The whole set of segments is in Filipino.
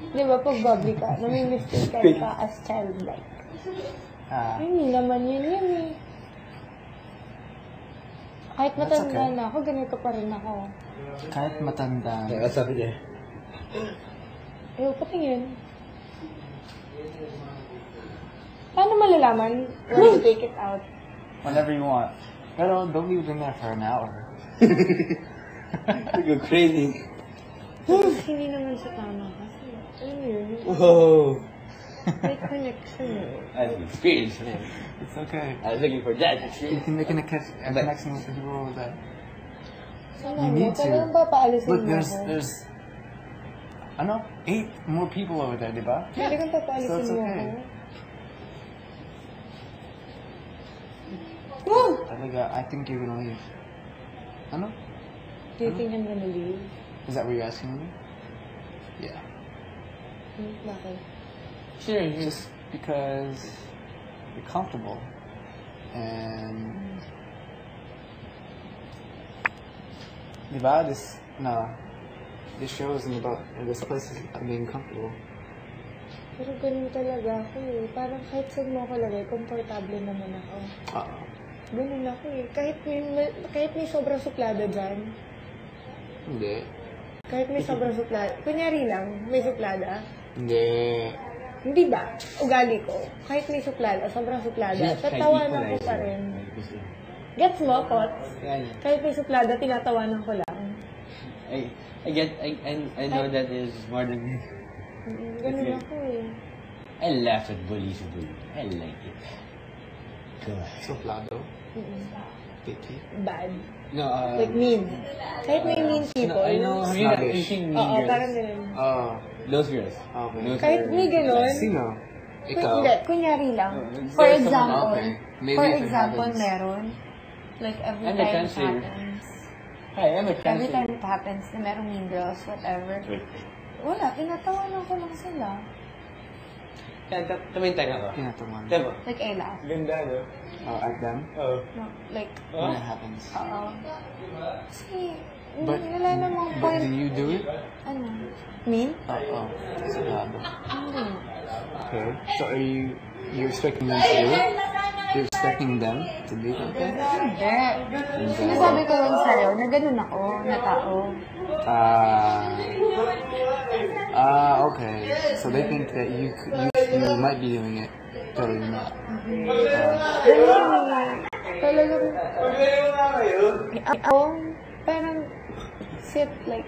Di ba, pag bubbly ka, namimistake ka as childlike. Hindi naman yun eh. Kahit matanda na ako, ganito pa rin ako. Kahit matanda. Sabi niya. Ayaw, patingin. Paano malalaman when to take it out? Whenever you want. Pero don't leave it in there for an hour. You go crazy. Hindi naman sa tama kasi. Alam mo yun? Whoa. May connection eh. That's an experience, man. It's okay. I was looking for that You experience. can make a connection with the people that Sama you mo, need to. talagang papaalisin Look, mo ako. there's, I know, 8 more people over there, diba? Pwede kang papaalisin So it's mo okay. ako. Woo! Talaga, I think you're gonna leave. Ano? Do you think I'm gonna leave? Is that what you're asking me? Yeah. Bakit? Sure, just because you're comfortable. And diba, this show isn't about, this place is about being comfortable. Pero ganun talaga ako eh. Parang kahit saan mo ako lagay, komportable naman ako. Ganun ako eh. Kahit may sobrang suplada dyan. Hindi. Kahit may sobrang suplada. Kunyari lang, may suplada. Hindi. Hindi ba? Ugali ko. Kahit may suplada, sobrang suplada. Tatawanan ko pa rin. Gets mo, Pots? Kahit may suplada, tinatawanan ko lang. I know that is more than me. Ganun ako eh. I laugh at bullies. I like it. God. Suplado? Picky? Bad. No, Like mean. Kahit may mean people. I know. You seen Mean Oo, Girls? parang ganun. Those girls. Okay. Those Kahit are- may ganun. Sino? Ikaw? Hindi, kunyari lang. There's For someone- example, okay. Maybe if it happens. meron. Like every I'm a time it cancer. happens. Hi, I'm a Every cancer. time it happens na merong mean girls, whatever. Wala, tinatawanan ko lang sila. Tumintay ka ba? Tinatawan. Diba? Like, I laugh. Ganda, no? At them? Oo. No, like, When it happens. kasi, But, wala namang but point. do you do it? Ano? Mean? Suplado. Hindi. Okay. So are you expecting them to do it? You're expecting them to do something? Hindi. Sinasabi ko lang sa'yo na ganun ako, na tao. Okay. So they think that you might be doing it, but you're not. Talagang, ako, parang sit like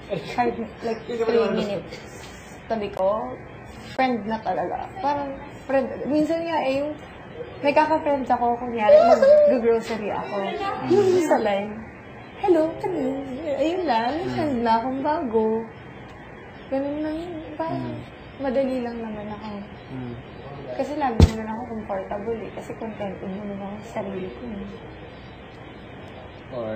3 minutes. Tabi ko, friend na talaga. Parang friend. Minsan nga yung may kaka-friends ako, kunyari, mag-grocery ako. Yung sa line, hello, kami. Ayun lang, friend na akong bago. Ganun lang yun. Parang madali lang naman ako. Kasi lagi naman ako comfortable eh. Kasi contented naman ako sa sarili ko. Or